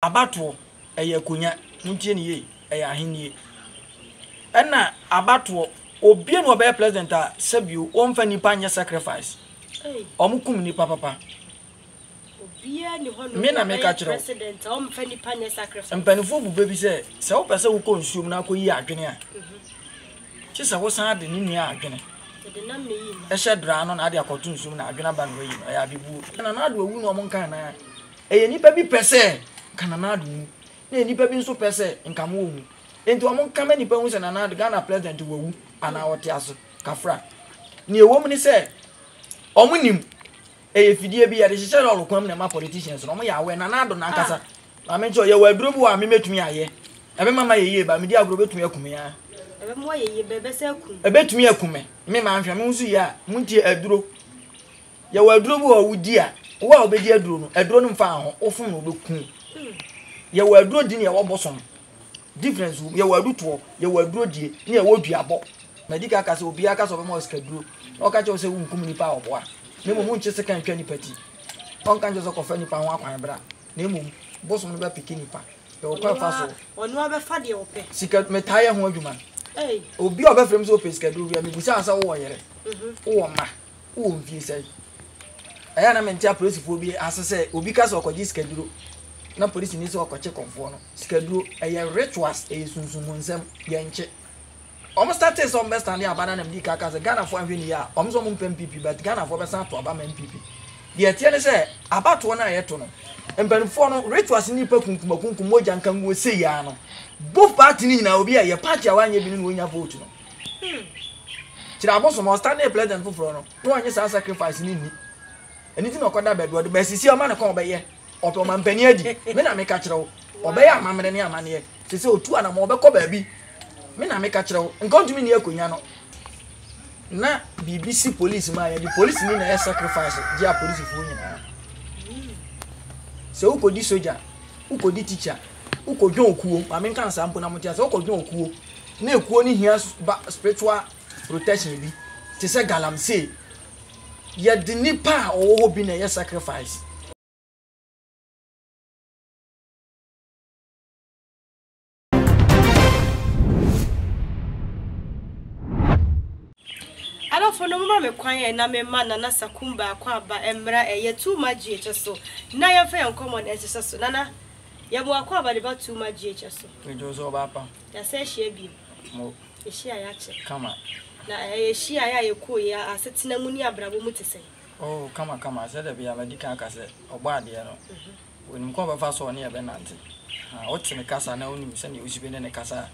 abato eye konya muntie ne ye eye ahenie ena abato obie no be president a sabio omfa nipa nya sacrifice omukum nipa papa obie ni hono me na me ka kire president omfa nipa nya sacrifice mpanifo bu bebi se wo pese wo konsume na koyi adwene a chi se wo san de ni nua adwene de nam ne yi e shedra no na ade akoto nsum na adwene ba no yi ya bibu na na ado owu no mo nkan na eye nipa bi pese kana na ado na nipa bi nso pese nkamo owu enti o mo nkan nipa hu se na na Ghana president wowu ana wote aso kafra ni ewom ni se omunim eye fidie bi ya de hye no lokwam na ma politicians no mo ya we na na ado na nkasa ma me ncho ye wa aduro bu wa me metumi aye ebe mama ye ba me di aguro betumi akume ya ebe mo ye bebe se akum ebe tumi akume me ma nhwe me nso ya muntie aduro ye wa aduro bu wa wudi a wo a obedi aduro no mfa ho ofum no bekun ye wa aduro di ne ye wo bosom difference ye wa aduto ye wa aduro die ne ye wo duabo medical kase obi aka so be mo skaduro o ka che o se wunkum nipa oboa ne mo munche se kan twa nipa ti on kan je so kofa nipa ho akwan bra ne mo bosom no be pikini pa ye wo kwa fa so onu abe fa de ope sika metaye ho adwuma obi obe frem so ope skaduro bia me busa asa wo yere wo ma wo mfie sai aya na mentia police fo bi asese obi ka so okoji skaduro na police ni so okoche konfo no skaduro eye rituals sunsun nsem ye nche omo start so best stand ya bana na mdi kaka se Ghana fo anhwe ni ya omo so mo mpem PP but Ghana fo be san to aba man PP de tie ne se abato na ye to no mpanfo no rituals ni pa kunkum moja nkan wo se ya no both party ni na obi a ye party a wanye bi ni wonya vote no tira aboso mo stand na president fo no no anye sa sacrifice ni ni eni ti no koda bedo de besisi o ma na kon be ye oto ma mpani adi me na me ka kire wo obe ya amamre ne amane ye se otu ana mo be ko ba bi me na me ka kire wo nko ntumi ne akonya no na BBC police ma ya di police ni na ye sacrifice dia police fu nyina se ukodi soldier ukodi teacher ukodwon okuo ma me kan sampo na motia se ukodwon okuo na ekuo ni hia spiritual protection bi te se galamsey ye de nipa owo bi na ye sacrifice Ada for no mama me kwan na me ma na sakumba akwa aba emra eye too much so na ye fa enkomo na ese so nana ye mo akwa aba de ba too much so ejo so ba pa ya se hie bi mo e hia ya che kama na ye hia ya ye ko ya asetena mu ni abrabo mu tese oh kama se da bia medical kase ogba de no wonim ko ba fa so ne ye be nante ha o timi kasa na onim se ne usibe ne kasa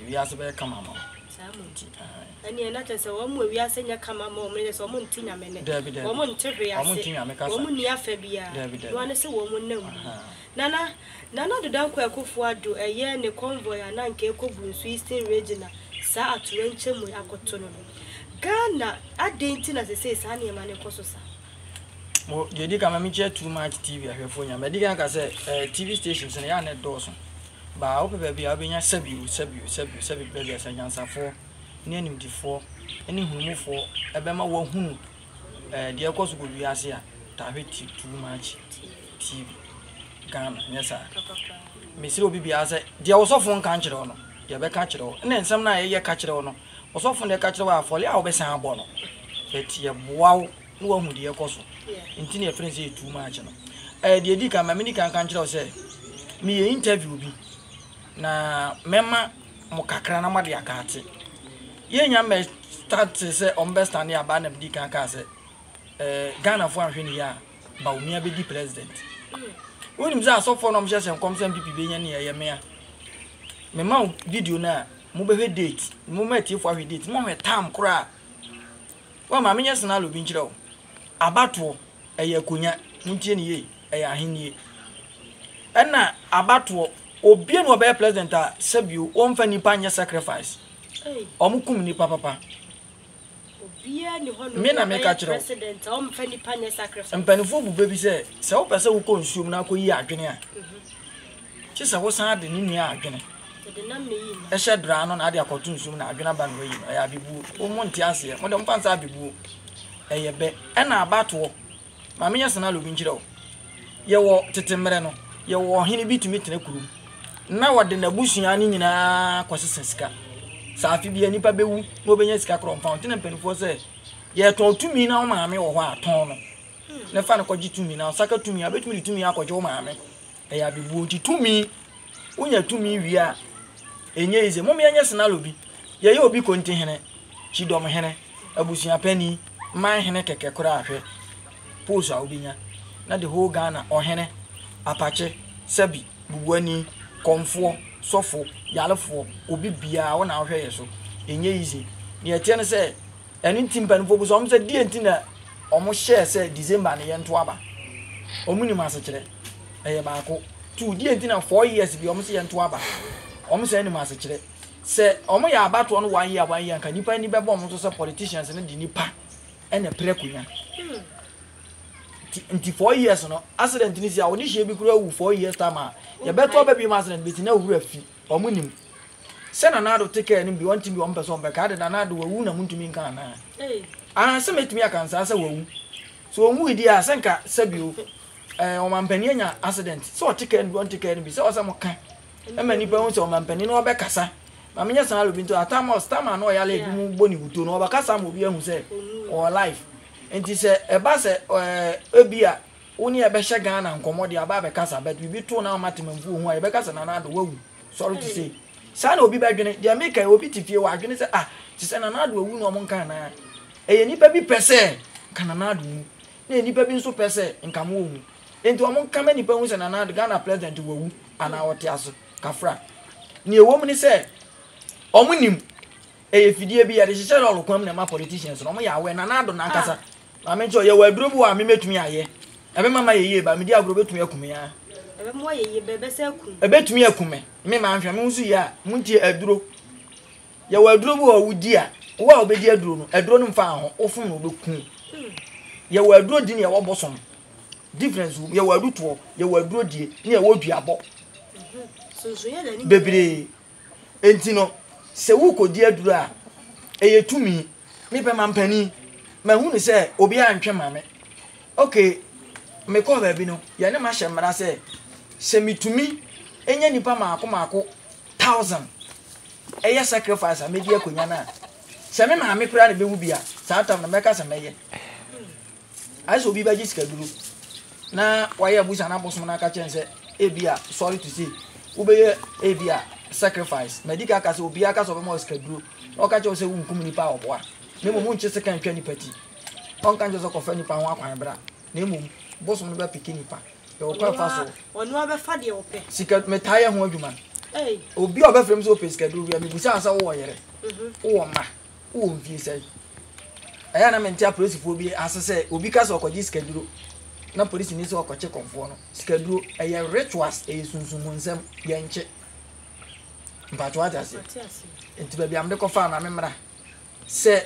wi ase be kama ma samunti ani na tese wo mu wi ase nya kama ma o me so mo ntinya me ne wo mo ntehwe ase wo mo ni afa bia wo ne se wo mo nam nana do dan kwa ekofo ado eye ne convoy ana nke ekobu nsu Eastern region sa aturo nchemu akoto no Ghana adenti na se sa na ema ne koso sa mo jedi kama mi che too much TV ahwefo nya medical kase TV stations ne ya ne doso ba opepe bia obenya sabi bia sanyansafo ne animdifo ene hunumufo ebema wo hunu de ekoso go wiase a ta hweti too much TV Ghana nyesa mesiri obi bia se de osofo nka nkire no ye be ka kire na nsem na ye ka kire no osofo ne ka kire wa afole a obesan abo no eti ye boawo no wa hu de ekoso ntini e friends e too much no de di ka mamini kan kire se mi ye interview bi na mema mo kakra na made akate ye nya me start se on best stand ya ba na bidi kan ka se Ghana fo anhwe ni ya ba umia be di president wonim za so for no mje se nkom se MPP be nya ne ye me a mema video na mo be date mo meti fo ahwe date mo me time kura wa ma menye sena lo bi nkire o abato eye konya muntie ne ye eye ahenie ena abato obie no be president a sabio omfa nipa nya sacrifice omukum nipa papa obie ni hono me na me ka kire president omfa nipa nya sacrifice mpanifo bu bebi se wo pese wo konsume na koyi adwene a chi se wo san de ni nua adwene de nam ne yi e shedra no na ade akoto nsum na adwene ba no yi ya bibu o mo nti ase mo de mpansa bibu eye be e na abato ma menye sena lo bi nkire o ye wo tetemere no ye wo hene bi tumi tene kurum na wode na busua ni nyina kwasesa sika saafi bi anipa bewu no benya sika kro mfa tene mpanifo se ye ton tumi na wo maame wo ho aton no na fa na kwaji tumi na saka tumi abetumi tumi akwaje wo maame ya bibu nti tumi unya tumi wi a enye ize mom yenye senalo bi ye ye obi konti hene chidom hene abusua pani man hene keke kura ahwe poso a obinya na the whole Ghana ohene apache sabi bubuani komfo sofo yalefo obi bia wo na ahwe ye so enye ize ne etie ne se eni timpanfo bu so om se die ntina omo share se December ne ye nto aba omuni mase kire eye baako tu die ntina 4 years bi omo se ye nto aba omo se ni mase kire se omo ya abato no 1 year kan nipa ni bebo omo so se politicians ne di nipa ene prekunya nti 4 years no accident ni sia oni hie bi kura wu 4 years time ya beto ba bi ma accident bi tina wu afi omo nim se na nado take care ni bi won timi on person be ka de na nado wu na muntumi nkan na se metimi akansa se wu so omu idi a senka sabio o mampani anya accident so take care ni won take care ni bi se o se mo kan e mani pa won se o mampani no be kasa ma menya san alo binto atama stama no ya le bi mu boni wuto no ba kasa mo bi ahu se o life enti se e ba se ebia woni e be hye Ghana nkomode aba be kasa but bi to na matemamfu hu a e be kasa na na do wawu sorry to say sana obi ba dwene dia make obi tifie wa dwene se ti se na na do wawu no mo nkan na eye nipa bi pese kana na do mu na nipa bi nso pese nka mo wu enti o mo nkan ma nipa hu se na na do Ghana president wawu ana wote aso kafra ni ewo mu ni se omunim fidie bi ya de hye lo kwam na ma politicians no mo ya we na na do na nkasa ma me ncho ye wa aduro a me metumi aye ebe mama ye ba me di agro betumi akume ya ebe mo ye bebe se akum betumi akume me ma nhwa me nsu ya muntie aduro ye wa aduro bu a wudi a wo a obedi aduro no mfa ho ofum no bekun ye wa aduro di ne ye wo bosom difference ye wa aduto ye wa aduro die ne ye wo duabo so ye la ni bebre enti no se wu ko di aduro a eye tumi me pe mampani ma hu ni se obi antwe mame okay me ko ba bi no ye ne ma hyemra se mitumi enya nipa maako 1000 eye sacrifice a me di akonya na se me ma me kura ne be hu bia sa tam na me ka se meye aso obi ba ji sika duro na waye abusa na bosom na ka chen se ebia sorry to say ubeye ebia sacrifice medical ka se obi aka so be mo sika duro o ka che o se wu nkum nipa oboa ne mo nche se kan twa nipa ti on kan je so ko fa nipa ho akwan bra ne mo bosom no ba piki nipa e o kwa fa so onu aba fa de ope sika metaye ho adwuma obi oba frem so ope sika duro bia me busa asa wo yere wo ma wo mfie sai aya na mentia police fo bi asese obi ka so okoji sika duro na police ni so okoche konfo no sika duro eye rituals sunsun nsem ye nche mpacho atase enti ba bia mde ko fa na memra se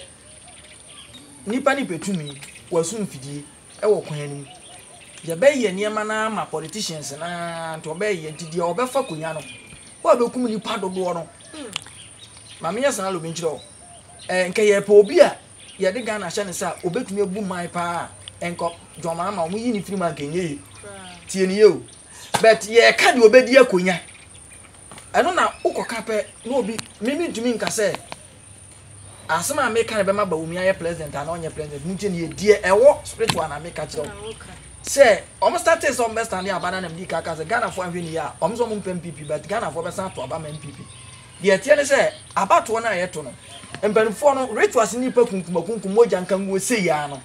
nipa ni petumi wasun fidie e wo kwan anim ya be ye niema na ma politicians na to be ye enti dia obefa konya no wa be kum nipa dodo no ma me yesa na lo binchiro nke ye pa obi a ye de Ghana hye ne sa obetumi abu mai pa enko joma ma omu yi ni firi ma kenye tie ni ye o but ye ka de obedi akonya eno na ukoka pe no obi mimi ntumi nka se asema America ne be ma ba omi aye president ana onye president nti ne die ewo spiritual na America kiro se omo start so best stand ya bana na mdi kaka se Ghana for anhwe ya omo so mo mpem PP but Ghana for be san to aba ma MPP de tie ne se abato na ye to no empanfo no rituals ni pa kunkum moja nkan wo se ya no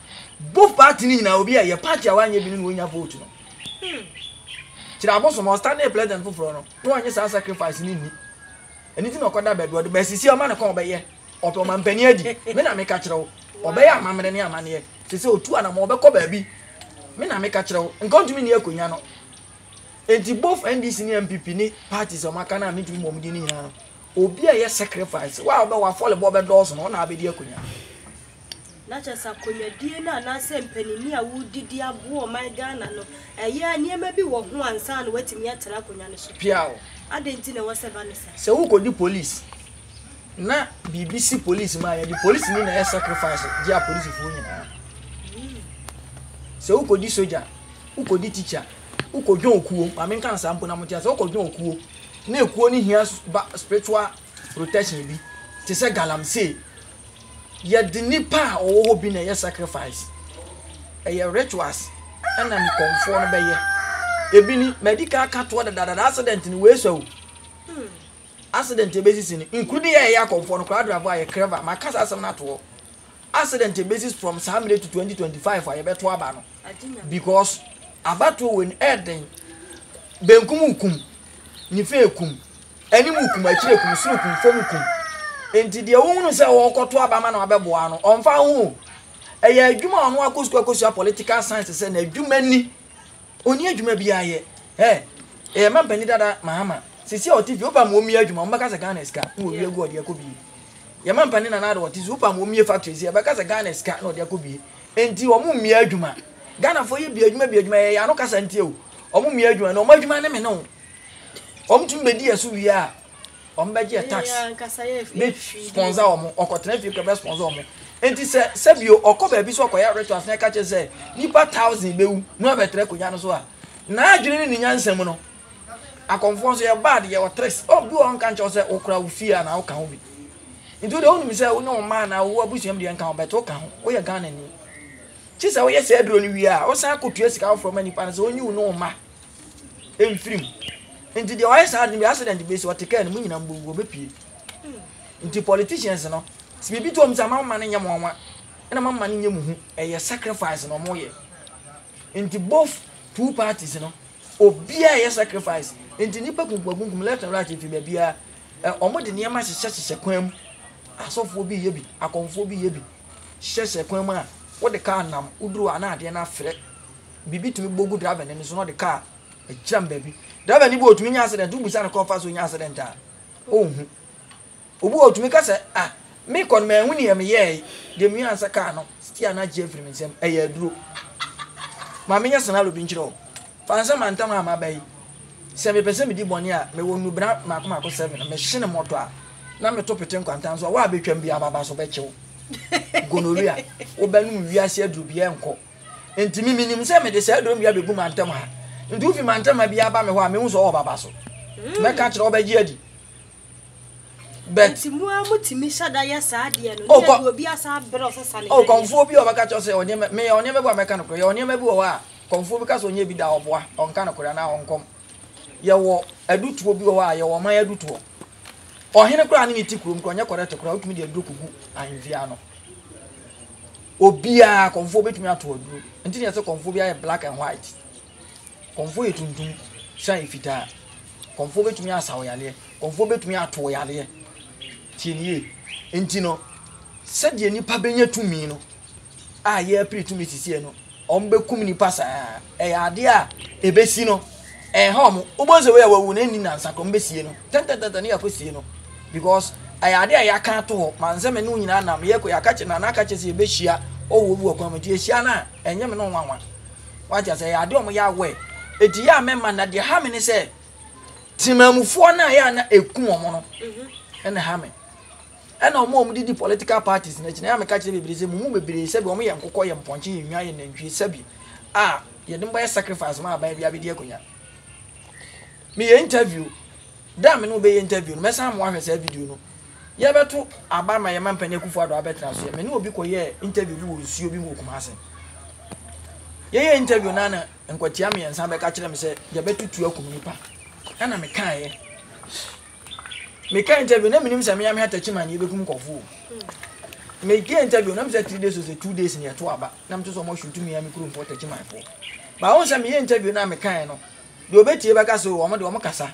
both party ni na obi a ye party awanye bi ni wonya vote no tira aboso mo stand na president foforo no no anye sa sacrifice ni ni anything okoda bedo de besisi o ma na kon obeye oto mampani adi me na me ka kirewo obeye amamre ne amane se otu ana mo obekọ ba bi me na me ka kirewo nkontumi ni akonya no enti both NDC ni MPP ni parties o maka na mitumi mo mudi ni nyina no obi a ye sacrifice wa obe wa fall bo be dozo no na abedi akonya na chasa konya die na na se mpanini a wudidi abo o man Ghana no eye niema bi wo ho ansa na watimi atera konya no so piao adenti na wose ba ne se wo ko di police na BBC police ma ya di police ni na ya sacrifice dia police fu nyina se wo ko di soldier wo ko di teacher ukodwo okuo ma me kan sampo na mo tia se ukodwo okuo na ekuo ni hia spiritual protection bi te se galamsey ye de nipa owo bi na ye sacrifice ye rituals ana mi konfo no be ye ebi ni medical kato da accident ni we so accident basis ni including ye ya konfo no kwa driver ye clever ma kasa asem na to accident basis from Saturday to 2025 aye beto aba no because abato when eden benkum kum ni fe kum ani mu kum akire kum suru kum fom kum enti de wonu se wo koto aba ma na obeboa no onfa ho eye adwuma ono akosu political science se na adwuma ni oni adwuma bia ye mampani dada mahama sisi o TV oba mo mi adwuma mbaka se Ghana ska wo wi egu ode akobi ye mampani na na ode oba mo mi factories ye baka se Ghana ska na ode akobi enti o mo mi adwuma Ghana fo ye bi adwuma ye ya no kasa ntie o mo mi adwuma na o ma adwuma ne me no o mtum be di asu wi a o mbeje tax be sponsor o mo okotena fi ko be sponsor o mo enti se bio okoba bi so okoya rituals na ka che se nipa 1000 bewu no abetre konya no so a na adwene ni nyansem no akonfo so ye bad ye o tres o bi on kan che se okura ufia na o kan obi enti de onu mi se o no ma na wo abusuam de kan obeto kan o ye Ghana ni chi se o ye se dro ni wi a o san akotua sika from any pan so onyu no ma emfrim enti de o ye sa de accident be so oteka ni mu nyina mbugo be pie enti politicians no si bibi to mza mama ne nyam wanwa na mama ne nyam hu eye sacrifice no mo ye enti both two parties no obia ye sacrifice enti nipa kunkum left and right fi bia omo de niam hye kwam asofo bi ye bi akonfo bi ye bi hye kwam a wo de car nam uduru ana ade na afre bibi tumi bogu driver ne so no de car ejam ba bi driver ni bo otumi nya accident ubusa na kofa so nya accident a ohu obu otumi ka se me kon me hu ne me ye de mi ansa car no stia na Jeffrey me sem eye aduro ma me nya sanalo bi nchiro fansa mantam ama bai se me pese me di boni a me wonu bra makoma 7 me hye ne moto a na me to pete nkwantan so wa betwam bia baba so be chew gonorrhea obanu wiase aduro bia enko enti mi minim se me de se aduro bia begu mantam ha ndu fi mantam bia ba me ho a me hu so baba so me ka kire obaji adi bet mutimi shada ya saade no obi asa bro so sale konfo bi obaka cho se onye me bu ameka no kro ye onye me bu wo a konfo bi ka so onye bi da oboa onka no kro na onkom ye wo adutuo bi wo a ye wo man adutuo ohene kro ani ti krom kro onye correct kro utumi de aduru kugu anvia no obia konfo betumi ato aduru enti ne se konfo bi aye black and white konfo ye tuntum sai fita konfo betumi asawo yale konfo betumi ato yale tinie enti no se de nipa benya tumi no a ye apri tumi sisie no ombekum nipa saa ya ade a ebesi no hom ogbonse we wawu na ni nansa ko mbesie no tententente ne yakosie no because ya ade a yaka to manze me no nyina nam ye ko yaka che na na aka che se ebehia owo bu akwa mti ehia na enye me no nwanwa wacha se ya ade omo ya we eti ya mema na de ha me ne se timamufo na ya na ekum omo no ene ha me ena omo didi political parties na china ya meka che bebere se mu bebere se bi omo ye nkokọ ye mponche ye nwa ye na ntwi se bi ye dem boy sacrifice ma ba bia bi de akonya me ye interview da me no be ye interview no mesa mo ahwe se video no ye beto aba ma ye mampane kufu ado abetra so me no obi ko ye interview bi wo si obi mo kumase ye interview na na nkwatia me yensa be ka kire me se ye betutu akum nipa ana me kan ye me kan interview na minim se me am hata chima ni bekum kofu me ke interview na me se 3 days or 2 days ni eto aba na me to so mo shoot me ya me kuru mpo ta chima fo ba won se me interview na me kan no de obetie be ka so o mo de o mo kasa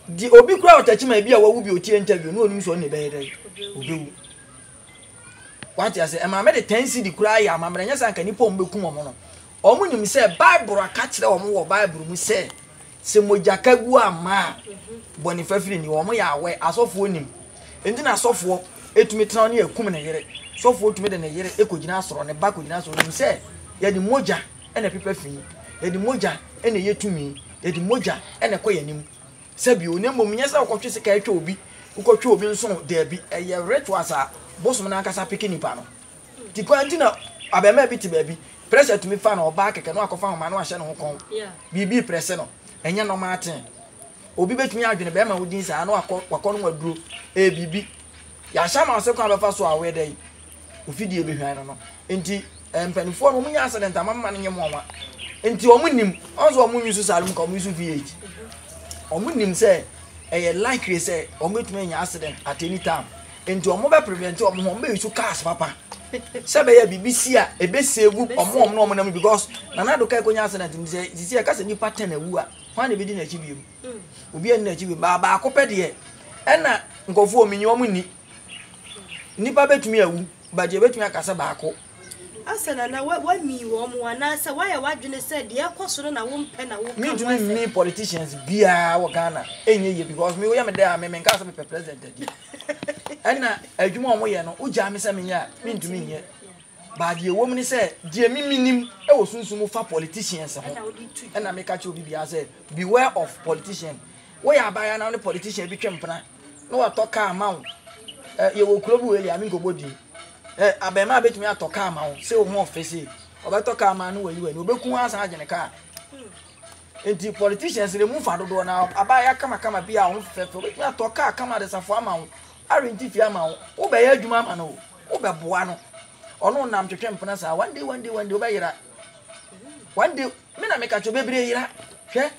di obi kura o ta chima bi a wawu bi o tie interview no onim so ne be dey obewu wati ase e ma me de 10 cd kura ya ma me nya san ka ni po mbekum o mo no o mo nim se bible aka kire o mo wo bible mu se mojakagu ama bonifafiri ni wo mo ya we asofo onim enti na asofo etumi tena ne akum ne yere sofo otumi de ne yere ekogina asoro ne ba kogina asoro nim se ye di moja ene pepa fini ye di moja ene yetumi ye di moja ene koyanim sabi onem mo nyesa okotwe sika etwa obi ukotwe obi nso de bi eye rituals a bosom na akasa pikini pa no ti kwanti na abema bi ti ba bi pressure to me fan or back and walk off on my wash and home. Be pressing and you're no Martin. Obi betumi adwene be ma wodin sa na wakọ no waduro ebibi ya sha ma so kan be fa so awe dai ofidie be hwan no enti empanifo no munya accident amama no nyem onwa enti omunim onzo omunyu so salum ka omunyu VH omunim say e likely say omutumi nya accident at any time enti omo be prevent omo be use cars papa sebe ya BBC a ebe save omo no nam because na do kai konya accident ndi say sisi ka se ni pattern awu a hwan be di na chi biem obi en na chi biem ba akopɛ de e na nkofo ominyi omo ni nipa betumi awu ba je betumi akasa ba akọ asana na wa mi wo mo anasa wa ya wadwene say de ekoso no na wo mpe na wo me do me politicians bia wo Ghana enye ye because me wo ya me there me nka so be president di na adwuma omo ye no ugya me se me nya me ntumi nye ba de wo me say de me minim e wo sunsumu fa politicians ho na me ka che obi bia say beware of politician wo ya ba ya na no politician bi twempena no wa toka amount ye wo kurobu we ya me ngobodi abema betumi atoka ama wo se wo mo ofese obetoka ama no wali wani obeku asa agene ka enti politicians re mu fa dodo na abaya kama bia wo fefe obetumi atoka kama de safo ama wo arenti fi ama wo wo be ya adwuma ama no wo be boa no ono nam twetwe mpena sa one day wo be yira one day me na me ka cho bebre yira hwe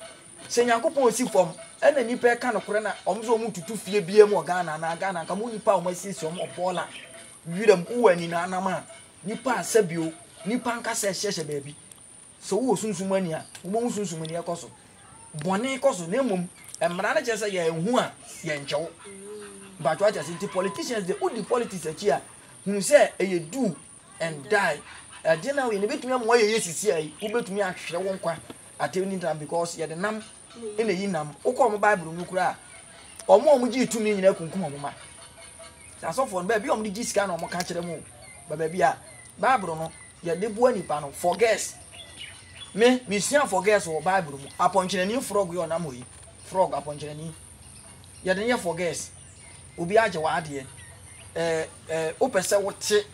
se nyankopon osi fom ena nipa ka no kore na omzo mu tutu fie bia mu Ghana na Ghana ka mu nipa o masisi o mo bola wiram uwani na anama nipa asabio nipa nka se hyehye baabi so wo sunsumani a wo sunsumani ekoso bone ekoso na emom emra na chese ya ehu a ye nchewo but what is the politicians the odi politics achi a hu se eye do and die de na we ne betumi am waye yesisi ai wo betumi ahwere wo nkwa at any time because ye de nam ene yi nam ukọ mo bible mu kura omo gi tumi nyina kunkum omo ma so for be bi om di sika na omo ka kire mu ba bi a bible no ye de bua nipa no forget me sia forget o bible mu aponchirani frog yo na moyi frog aponchirani ye de ye forget obi age wa ade o pese wote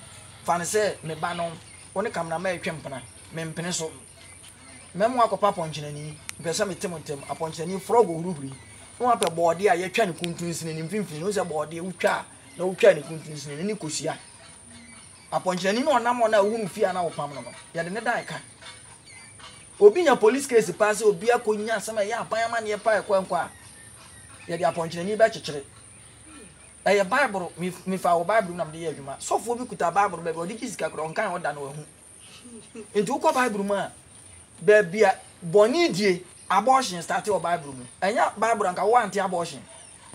fa ne se me ba no woni kamna ma etwempena me mpene so memo akopa aponchirani pese me temontem aponchirani frog ohuruhuri no ape boode a ye twa ne kuntunsi ne mfimfini no se boode utwa na utwa ne kuntunsi ne ni kosia aponchirani no onam na hu mfia na wopam no ye de ne dai ka obi nya police case pass obi akonya asema ya apanyama ne pa ekwankwa ye de aponchirani ba chechire eye bible mi fa wo bible nam de ye adwuma sofo bi kuta bible be odi kisika kro nkan oda na wahu enti ukọ bible mu a be bia boni die abortion start o bible mu enya bible anka wo anti abortion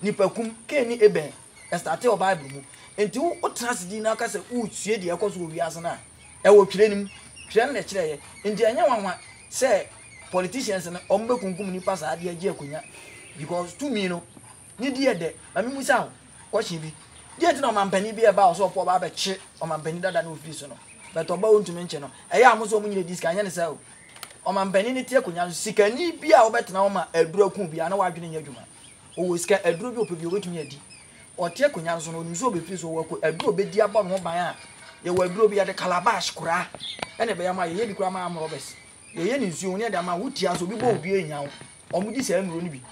nipakum keni ebe start o bible mu enti wo transdi na ka se utue de ekoso wi asana e wo twirenim twiren na kire ye enti enya wanwa se politicians na ombe kunkum ni pasa ade agi akonya because to me no ni die de ami musa kwọchi bi die ti na mampani bi e ba so po ba be chi o mampani dada na office no but oba wontumi nche no e ya amuso omunyire disk anya ne sa o mampani ni tie konya sikani bi a obetena wo ma adura kun bi ana wadwene nya adwuma o wo sika adura bi opebi obetumi adi o tie konya nso no nso obefi so wo ko adura obedi aba no ban a ye wo adura bi ya de calabash kura ene be ya ma ye di kura ma amro bes ye ni nsuo ne de ma wutia so bi bo obi enya wo omudi sa enuro ni bi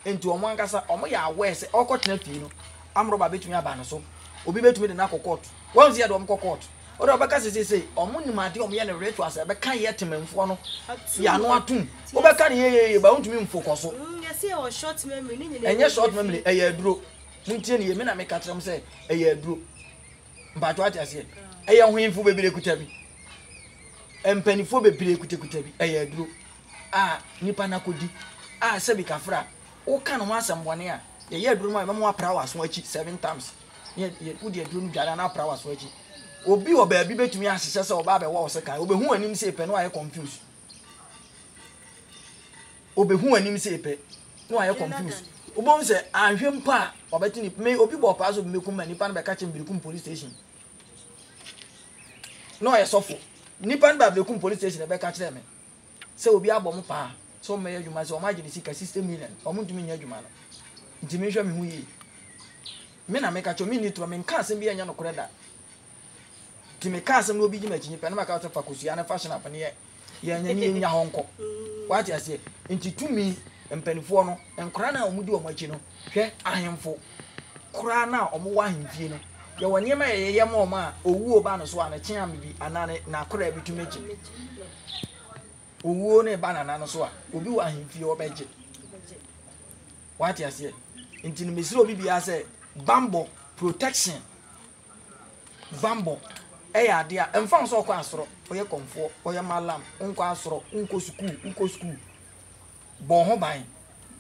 enti omo ankasa omo ya awe se okotena fi no amro ba betumi aba no so obi betumi de na kokot won zi ya de omo kokot o de obeka se omo ni made omo ye ne rituals e be kan ye tememfo no ya no atum o be kan ye ba wontumi mfokoso yes e o short memory ni nyine enye short memory e ya aduro muntie ne ye me na me ka kyerem se e ya aduro mbato ati ase e ya hwinfo bebire kuta bi empanifo bebire kuta bi e ya aduro nipa na kodi sebi kafra o kan ho asembone a ye aduro ma mo apra waso achi 7 times ye udi aduro nu dwara na apra waso achi obi oba bi betumi asese se oba be wo se kan obehu anim se pe no aye confused obehu anim se pe no aye confused obon se anhwe mpa obeti ni me obi bo pa so mekum ma nipa no be ka che mbirikum police station no aye sofo nipa no ba bekum police station be ka che me se obi abom pa so me adwuma se o ma gine sika 60 million o mu ntumi nya adwuma no ntimi hwa me hu yi me na me ka cho me ni tro me nka asem bi anya no kore da me ka asem no obi gima chinyi pe na maka fa kosua na fashion apane ye nya honko what you say nti tumi empanifo no enkora na omudi omachi no hwe ahemfo kora na omo ahemfie no ye woni ma ye ma oma owuo ba no so ana kyen ambi anane na kora bi tumechi owuo ne ba na no so a obi wa ahemfie obeje what you say nti no mesiro obi bia say bambo protection bambo eya ade a emfa so kwa asoro oye komfo oye malam nko asoro nko school bon ho ban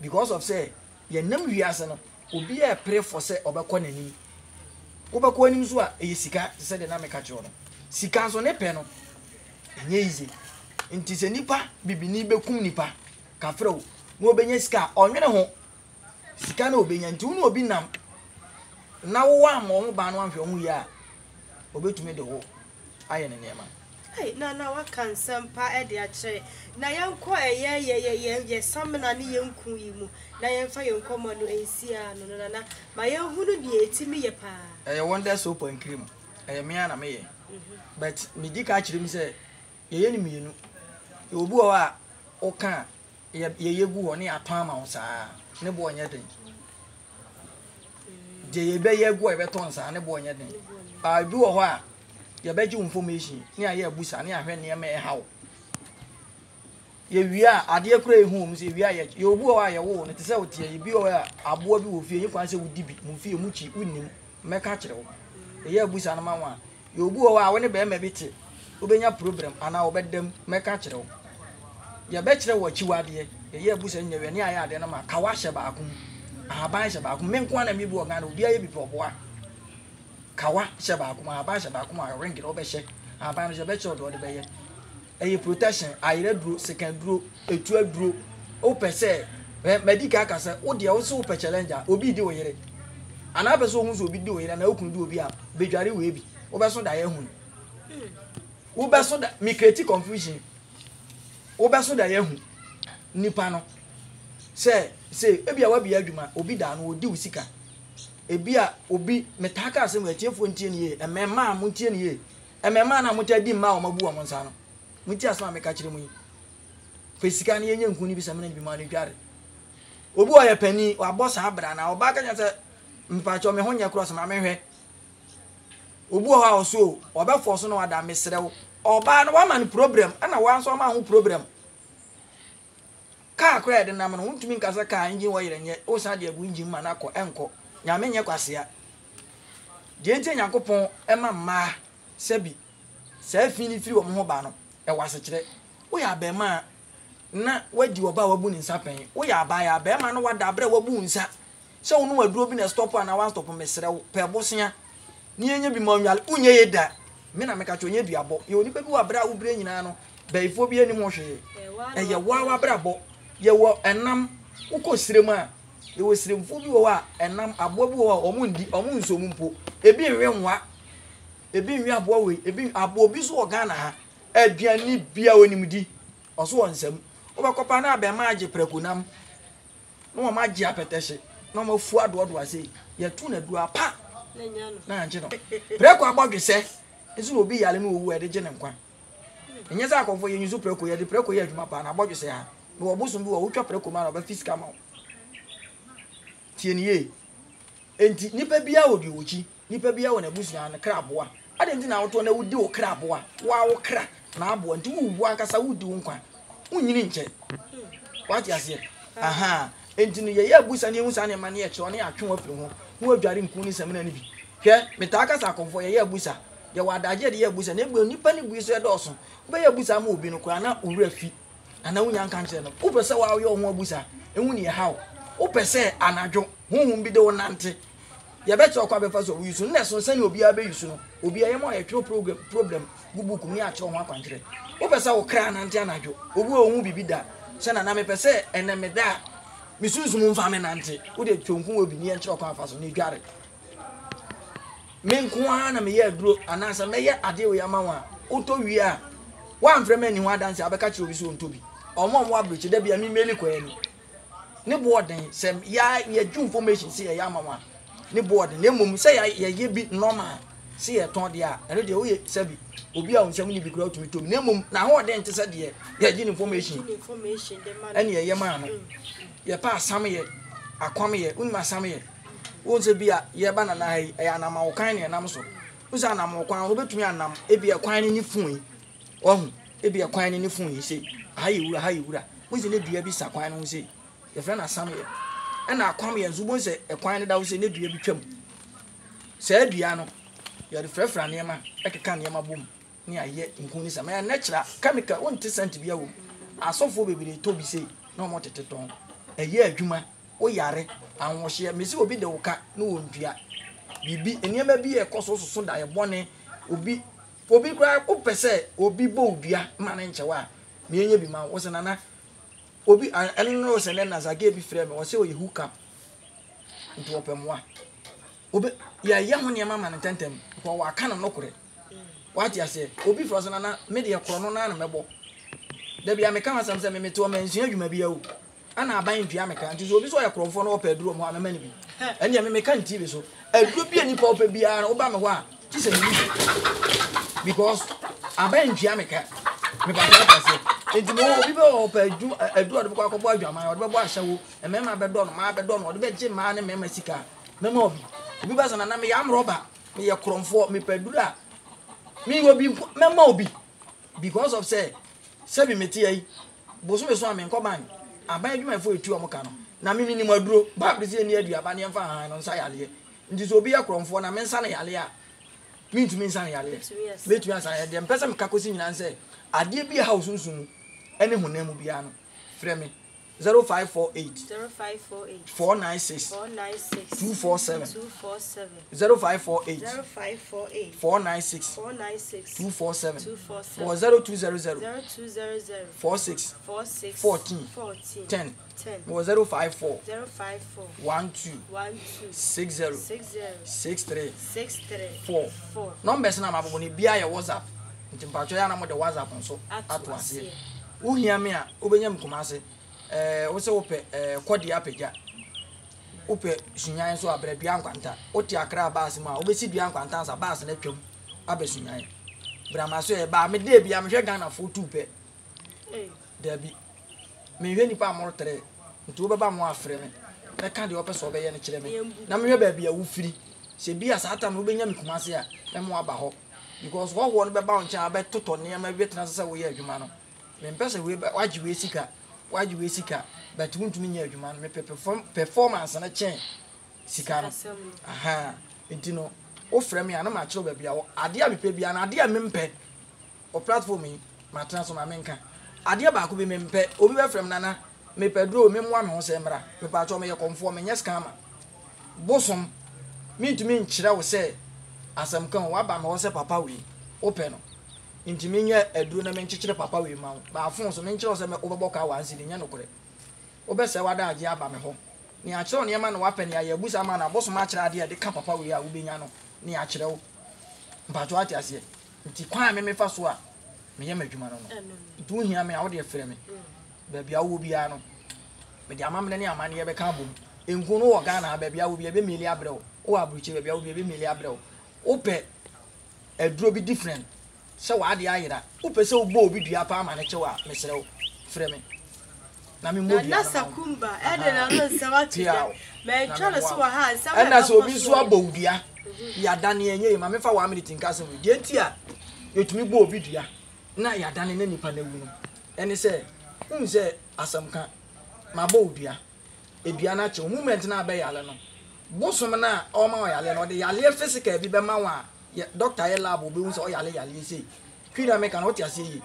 because of say ye nam wiase no obi e pray for say obekọ nani obekọ anim so a eye sika se de na meka che no sika so ne pe no enye easy nti se nipa bibini bekum nipa ka frɛ wo obenya sika onwene ho sika na obenya nti wo obi nam na wo wa ma ho ba no anhwe ho ya obetumi de ho aye ne nema na waka nsampa e de a kire na yenko ye samna ne yenku yi mu na yenfa yenko mo no ensia no na ma yenhunu de etimi ye pa wonder soap and cream me ana me ye but me di ka kire mi se ye ni mienu obi o a o kan ye yegu ho ne aton ma ho saa ne bo onye den je ye be yegu e be ton saa ne bo onye den a bi wo ho a ye beji information ni aye abusa ni ahwe ne me hawo ye wia ade akura ehu mu se wia ye obu o aye wo ne te se otie ye bi o abo bi wo fie ye kwan se wudi bi mu fie mu chi unnim meka kire wo ye abusa na manwa ye obu o a wo ne be ma bi te obenya problem ana obedem meka kire wo ye be kire wo chi wade ye abusa nyewe ni aye ade na ma kawa hye ba akum aban hye ba akum menkwa na mi bi o ga na obi aye bi poboa kawa hye ba akum aban hye ba akum a ring it obehye aban no be che do de be ye eye protection ayire duro second duro etu aduro o pese medical kasa o de o so pe challenger obi di oyire ana be so hu so obi di oyire na okun di obi a bedware we bi o be so da ye hu o be so da me create confusion o be so da ye hu nipa no se ebi a wa bi adwuma obi da no odi usika ebi a obi metaka asem atiefo ntie ne ye emema mo ntie ne ye emema na mo tadi ma o mabu o mo nsa no muti asma me ka kire mu yi fesika ne yenye nkuni bi samena bi ma ne dware obi o ye pani wa boss abra na oba ka nya se mpacho me honya cross ma me hwe obi o ha oso oba force no wada mesrew oba no wa man problem ana wa nso ma ho problem ka akra de na me no ntumi nkasa ka engine wo yire nye o sa de agu engine ma na ko enko nya me nye kwasea de enti Nyankopon e ma ma sebi se fini firi wo ho ba no e wase kire wo ya be ma na wadi wo ba wabu ni nsa pen wo ya ba ya be ma no wada abre wabu nsa se wo no waduro bi na stop na one stop mesere wo pe bosia ni enye bi ma nwale unye yeda me na me ka chonye duabo ye oni pe bi wa bra wo bre nyina no be ifo bi ani mo hwe e ye wa bra bo ye wo enam wo ko sirem a ye wo siremfo bi wo a enam abo bi wo omu ndi omu nsomu mpo ebi nwe nwa ebi nwe abo we ebi abo bi so Ghana ha aduani bia onimdi oso wonsam obekopa na be ma age prekunam no ma age apetehye no ma fu adodo ase ye tu na du apa na anje no preko agbodwese ezu obi yale no owu ede je ne nkwa enye za akofo ye nyuzu preko ye de preko ye adwuma pa na agbodwese ha no obusum bi wo wotwa preko ma na oba fisika ma tie ni ye enti nipa bia odi ochi nipa bia wo na busu na kraboa ade ndi na woto na wudi wo kraboa wa wo kra na abo nti wuwu ankasa wudi wo nkwa unyini nche wati ase aha enti no ye abusa ne ehusa ne ma ne ye che ne atwe afiri ho wo adware nku ni samina ni bi hwe metaka sa konfo ye abusa ye wadaje de ye abusa ne gbe nipa ni buiso e doso be ye abusa ma obi no kwa na owura fi ana wunya nka nche no wo pese wa wo ho abusa enwu ne ye hawo wo pese anadwo honhum bi de wo nante ye be che okwa be fa so yusu ne so sani obi a be yusu no obi aye mo ye twe problem gubuku ni a che ho akwankyere wo pese wo kra nante anadwo obi ohun bibi da se na me pese eneme da misunsumu mfa me nante wo de twonku obi ni enche okwa afa so ni dware menku ana me ye aduro anasa me ye ade wo yama wa oto wi a wa mfrema ni ho adanse abeka che obi so ontobi omo mo abrochi da bia mi meli ko ani ne boarding sem ya ye ju information se ya yama wa ne boarding ne mum se ya ye bi normal see a ton dia and the way sabi obi a unsam ni bi kura to tom na mum na ho de ente se de ye gi information the man and ye ma no ye pa asam ye akwam ye unma asam ye won se bia ye ba na na hai e anama wo kan ne nam so usa anam wo kwan wo betumi anam e bia kwan ni fun ohun e bia kwan ni fun yi se hayi wura wo se ne dua bi sa kwan no se ye fra na asam ye e na akwam ye nzu bon se e kwan ne da wo se ne dua bi twam se dua no ye de frefra ne ma e keka ne ma bom ni aye nkun ni sa ma natural chemical won te sent bia wo asofo bebere to bi se na mo tete ton eye adwuma o yare anwohye mesi obi de woka na wondua bibi eniema bi e koso soso da ye bone obi kra o pese obi bo odua ma na nchewa me enye bi ma wo se nana obi ene no se na zage bi frɛ me wo se o ye hook nto opemwa obi ya ho ne mama na tentem ko wa ka na nokore wati ase obi fro se nana me de kro no na na mebo da bia me ka masam se me meto mansu adwuma bia o ana aban dua me ka nti so obi so ya kromfo no opa duro mo amema ni bi ene ya me ka nti bi so aduro bia ni pa opa bia o ba me ho a ti se ni because aban dua me ka me ba ta se enti mo obi be opa aduro de ko akọbọ adwama o de be bo ahyawo emema be do no ma be do no o de be je ma ne mema sika mema obi ba sana na me ya amroba me ye kromfo me pa duro a me obi mema obi because of say sebi meti yi boso me so am enko ban aban adwuma fo etu omoka no na me ni maduro ba presi ni aduaba ne mfa han no nsa yale nti so obi akromfo na me nsa na yale a me ntumi nsa na yale metu asa ya dem pesa me kakosi nyina nse ade bi ha osunsun ene honam bia no frɛ me 0548 496 247 0548 496 247 or 0200 46 14 10 or 054 12 60 63 4 numbers na mababo ni bia ya WhatsApp ntimpacho ya na mo de WhatsApp nso ato ase wo hia me a obenya mkumase wo se wo pe kodi apagya wo pe sunyan so abra bia nkwanta wo ti akra baas ma wo be si bia nkwanta sa baas na twam abesunyan brama so e ba me de bia me hwe Ghana fo tu pe dabi me hwe nipa amortere nti wo be ba mo afre me me ka de wo pe so be ye ne kire me na me hwe ba bia wo firi se bia sa atam wo benya mkumase a me mo aba ho because wo no be ba oncha be toto ne ma bi tena se wo ye adwuma no me mpese we wajiwe sika but wuntumi nya adwuma no me performance na chen sika no aha enti no o frɛ me ana ma kyerɛ ba bia wo ade a bepe bia na ade a mempe o platform yi ma tena so ma menka ade ba ko be mempe obi be frɛ me nana me pedro me moa me ho se mra me pa cho me ye konfo me nya scammer bosom me ntumi nkyerɛ wo se asam kan wa ba me ho se papa we open no ntimi nya aduro na menkyekere papa we ma ba afon so menkyere so me obebo ka wansi de nya nokore obese wada age aba me ho ni a kyerɛ ne ma na wapen ya yabusa ma na boso ma kyerɛ ade de ka papa we a ubenya no ni a kyerɛ wo mpato ate ase nti kwan me mefa so a me ye madwuma no no ntu hia me a wo de frɛ me ba bia wo bia no me de amamne ne amane ye be ka bom enku no wo Ghana ba bia wo bia be meli abrɛw wo abruchi ba bia wo bia be meli abrɛw ope aduro bi different se wa ade ayira upese ubo obi dua pa ama ne chewa mesrew frɛ me na me mobi na sakumba ede na no se wati me twa so wa ha se na so obi so abodua ya dane enye ma me fa 1 minute nkase mu de nti a etumi bo obi dua na ya dane na nipa na wu no ene se unse asamka ma bo dua edua na che movement na ba yale no bosom na o ma yale no de yale physical bi be ma wa doctor ye lab obi unse o yale say kwira me kan oti ase yi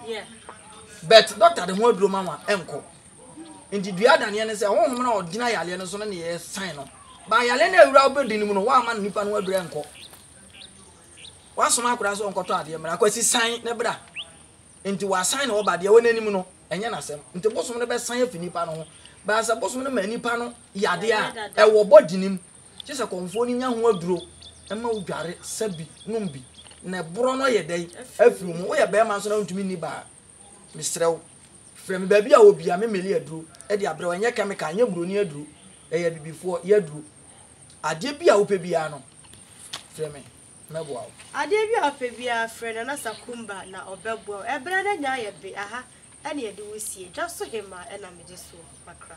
but doctor de ho aduro ma wa enko enti dua dane ne se honhom na odina yale no so na ye sign no ba yale na awura obedi ni mu no wa ma nipa no aduro enko wa so ma kura so onkoto ade mra kwasi sign na bra enti wa sign na oba de wona nim no enye na sem enti bosom ne be sign afi nipa no ho ba sa bosom ne ma nipa no yade a e wo body nim chese konfo ni nya ho aduro ema udware sabi numbi na bro no ye dai afiri mu wo ye be ma so na ntumi ni ba misrew frem ba bia obi a me meli aduro e de abre wanye chemical nya buro ni aduro e ye bibifo ye aduro ade bia wo pe bia no frem meboa ade bi afa bia friend na sakumba na obeboa ebra na nya ye be aha ene ye de wosie dwa so hema na me de so makra